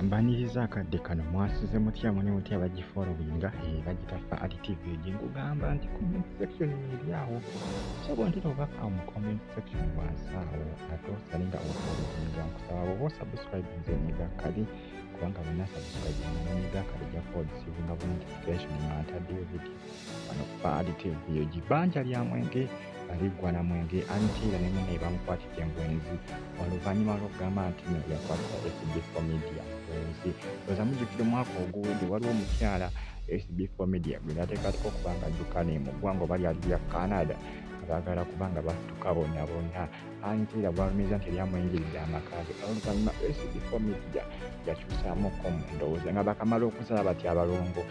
Mbaniriza akadde kano mwasuze mutya mune mutya bagifollowinga bagita Faal TV ngugamba nti comment section eri awo sobo ntira obaka mu comment section wansi awo ate osalinga ofollowinga nkusaba bwoba osubscribinze nyiga kali kubanga bonna subscribinga nyiga kali jjako odisivinga bu notification ng'ataddeyo video wano Faal TV gibanja lya mwenge aliggwa na mwenge antiira ne munne bamukwatidde embwenzi oluvannyuma lw'okugamba nti yakwatibwa SB4 Media embwenzi oza mujjukira omwaka oguwedde waliwo omukyala SB4 Media gwe nateekateeka okuba nga adduka ne mu ggwanga oba lyali lya Canada abaagala kubanga battuka bonna bonna antiira bwalumiza nti eryamwengeridde amakaage oluvannyuma SB4 Media yakyusaamukko mu ndowooza nga bakamala okusala bati abalongo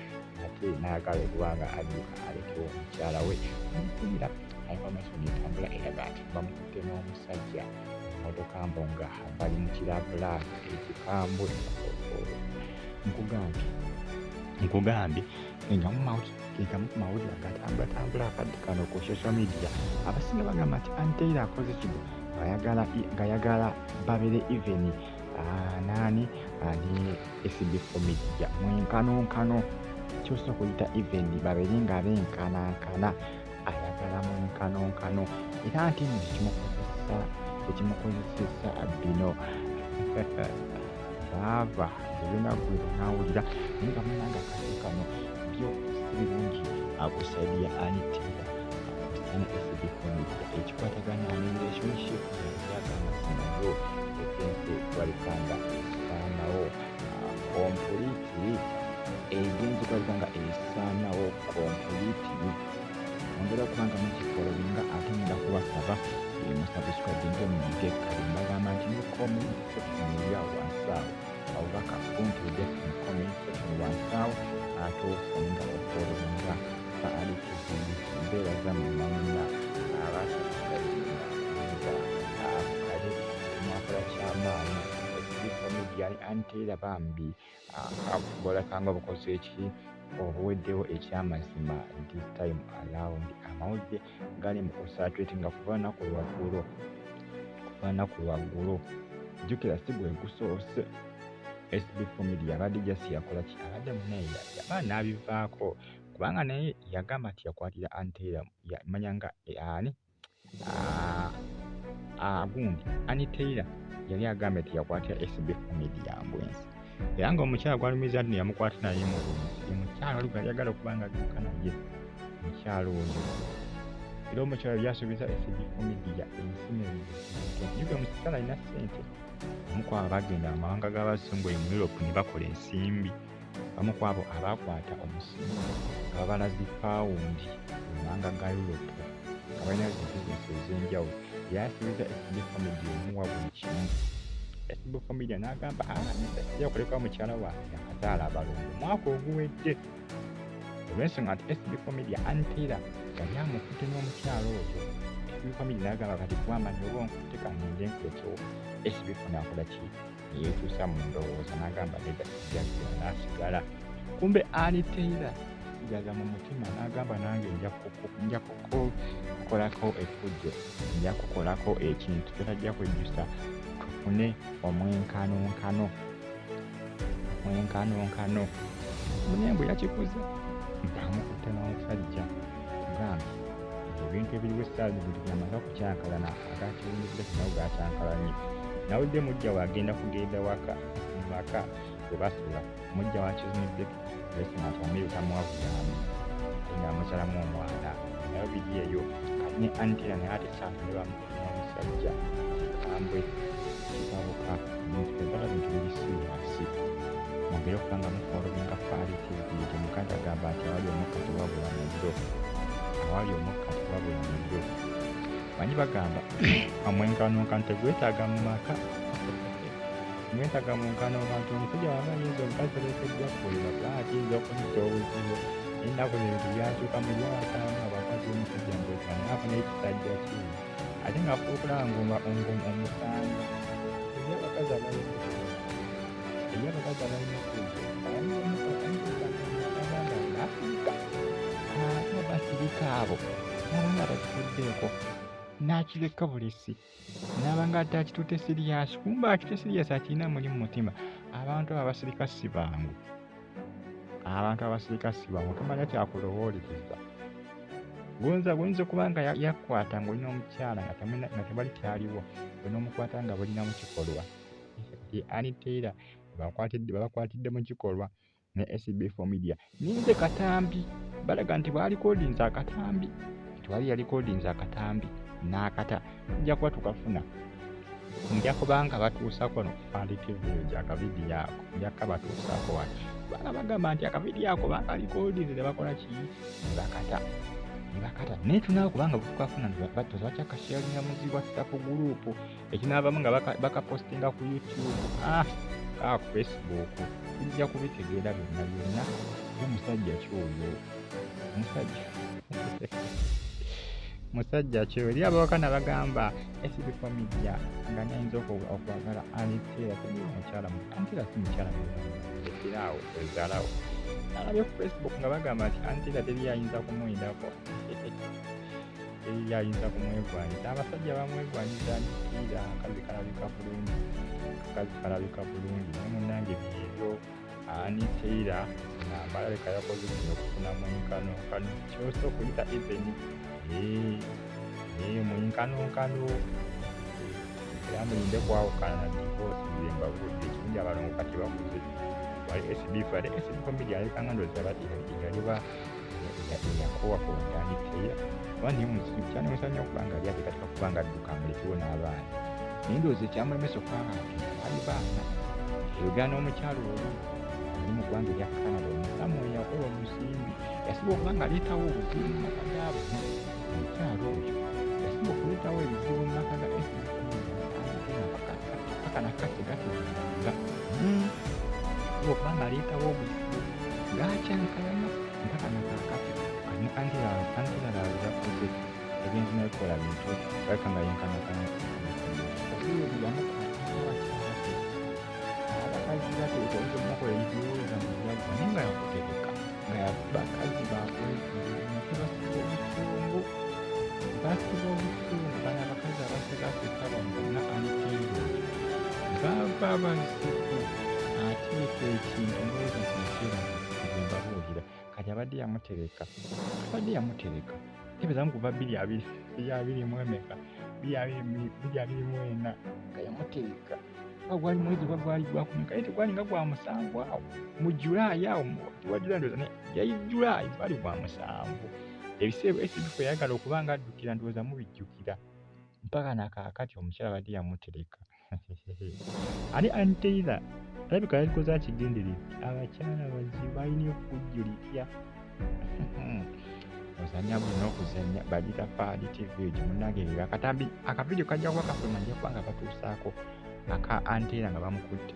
ate n'ayagala okuba nga adduka alekewo omukyala we omupiira information etambula eraga nti bamukutte n'omusajja emmotoka mbo nga bali mu kirabula ekikambwe nkugambye egamu ku mawulire agatambulatambula akadde kano ku social media abasinga bagamba nti Anteira akoze kigo ng'ayagala babeere even naani ani SB4 Media mwenkanonkano ky'osobola okuyita even babeere nga benkanankana ayagala mwenkanonkano era nti ekimukozesesa bino baava ebyonagwe nawulira naye nga munanga akadde kano byo sibirungi akusaidia Anteira akusana SB4 Media ekikwatagana ne relationship yagamasimayo epense twalekanga esaanawo kompuliti egenzi twalekanga esaanawo kompuliti ongera okubanga mukifollowinga ate ngenda kubasaba musubscribinge munyige kali mbagamba nti ne comment section eri awo wansi awo obubaka buntudde mu comment section wansi awo ate osalinga ofollowinga Faal TV mbeeraza mumanya abasubscribinga kale mwakola kyamaanyi SB4 Media ne Anteira bambi bolekanga obukozi eki obuweddewo ekyamazima this time around amawulire gali mu kusatulatinga kuva lunaku lwaggulo jjukira si gwe gusoose SB4 Media abadde jasi yakola ki abadde muneeya yaba n'abivaako kubanga naye yagamba nti yakwatira Anteira manya nga ani gundi Anteira yali agambye nti yakwatira SB4 Media mbwenzi era ng'omukyala gwalumiza nti yamukwata naye mu omukyala oli yagala okuba nga adduka naye omukyala oyo era omukyala yasuubiza SB4 Media ensimu yuga omukyala alina ssente omukwabo bagenda amawanga g'abazungu mu Europe ne bakola ensimbi bamu ku abo abaakwata omusingi nga babala zipawundi mu mawanga ga Europe nga balina bizinesi ez'enjawulo yasuubiza SB4 Media omuwa buli kimu SB4 Media n'agamba nja kuleka mukyala wange akazaala abalongo omwaka oguwedde olw'ensonga nti SB4 Media Anteira yali amukutte n'omukyala oyo SB4 Media n'agamba kati kubamanyi oba onkutte kaninde nkulekewo SB4 n'akola ki neyeekyusa mu ndowooza n'agamba nedasigaza n'asigala kumbe Anteira sigaza mu mutima n'agamba nange nja kukolako effujjo nja kukolako ekintu kyotajja kwejjusa tufune omwenkanonkano munembu yakikuze bamukutte n'omusajja kugamba ebintu ebiriwo essaazi buli yamaze okukyankalana agakiwunyizza nawe gakyankalanye nawudde mujja waagenda kugenda maka we basula mujja wakizunidde lesina atamiruka mwavuyamu nga amusalamu omwana nayo biri eyo kati ne Anteira naye ate saafu ne bamukutte n'omusajja kambwe kibabuka ebala bintu biri siriasi mwongere okubanga mufollowinga Faal TV gyemukanda agamba nti awali omukka tewabula muliro manyi bagamba omwenkanonkano tegwetaaga mu maka mwetaaga mu nkanonkano omusajja waba ayinza omukazi olekeddwa kulira ayinza okumutta obuzibu ennaku ebintu byakyuka mu byawatamu abakazi omusajja mbwekana naafuna ekisajja ki ate ngaafuukula omusanga ebyabakazi abalina basirika abo nabanga bakifuddeeko n'akireka bulesi n'abanga ate akitutte siriyasi, kumbe akitutte siriyasi akirina muli mu mutima. Abantu abasirika si bangu, tomanya kyakulowooleriza. Guyinza okuba nga yakwata ng'olina omukyala nga tebali kyaliwo, onoomukwata nga bulina mu kikolwa. Ye Annie babakwatidde mu kikolwa ne SB4 Media. Ninze katambi balaga nti bwalikodinze akatambi, nti yalikodinze akatambi n'akata tujja kuba tukafuna. Nja kubanga batuusako no Fandi TV akavidiyo ako nja kabatuusako wano. Bana bagamba nti akavidiyo ako bakalikodinze ne bakola ki? Bakata. Naye tunaawe kubanga butukafuna batoza bakyakasharinga mu zi WhatsApp group ekinaavamu nga bakapostinga ku YouTube ku Facebook. Tujja kubitegeera byonna omusajja kyoyo musajja kyoyo eri abawakana bagamba SB4 Media nga nayinza okwagala Anitera mukyala Antera si mukyala ekiraawo ezaalawo alabye ku Facebook nga bagamba nti Antera teri ayinza kumwendako, yayinza kumwegwanyiza. Abasajja bamwegwanyiza Antera, akazi kalabika bulungi naye munnange byebyo Anitera balabika yakoze kino okufuna mwenkanonkano kyosa okuyita eveni mwenkanonkano era mulinde kwawukana na divorce mbabudde ekirungi abalongo kati bakuze wali SB4 Media alekanga ndoozi yaliba yakowa ku Anitera kuba naye muzibu kyanemesa nnyo okuba nga lyate katika kuba nga adduka mulekiwo n'abaana naye ndoozi ekyamulemesa okwanga nti ali baana eyogera n'omukyalo oli mu ggwanga erya Canada omusamu yakola omusimbi yasiba okuba nga aleetawo obuzibu mu maka gaabo. Omukyalo oyo yasiba okuleetawo ebizibu mu maka ga paka nakati gategeeza okuba nga aleetawo obuzibu gakyankalana mpaka nakakati Antera laazakuze egenzi nayekola bintu baleka nga yenkanakana obuzibu abakazi bateeka oyinza omukola ebizibuza mu byagwa naye nga yakutegeka nga bakazi basiba obusungu bana abakazi abasigaseka bamuna Anitera bava basiku ateeka ekintu ng'ebizikiira mbabuulira kati abadde yamutereka tebezamu kuva 2024 nga yamutereka gwali mwezi gwali gwakumeka ate gwali nga gwa musanvu awo mu Julaayi awo tiwajula ndooza naye yali Julaayi gwali gwa musanvu. Ebiseera SB4 yayagala okuba nga addukira ndowooza mubijjukira mpaka nakaakati omukyala badde yamutereka. Ali Anitera alabika yalikoze akigenderezi abakyala bazibu balina okujjulitya ozanya bulina okuzanya bagita Fandi TV egyo munnange akatambi akavidiyo kajja kuba kafuluma nja kubanga batuusaako aka Antera nga bamukutte.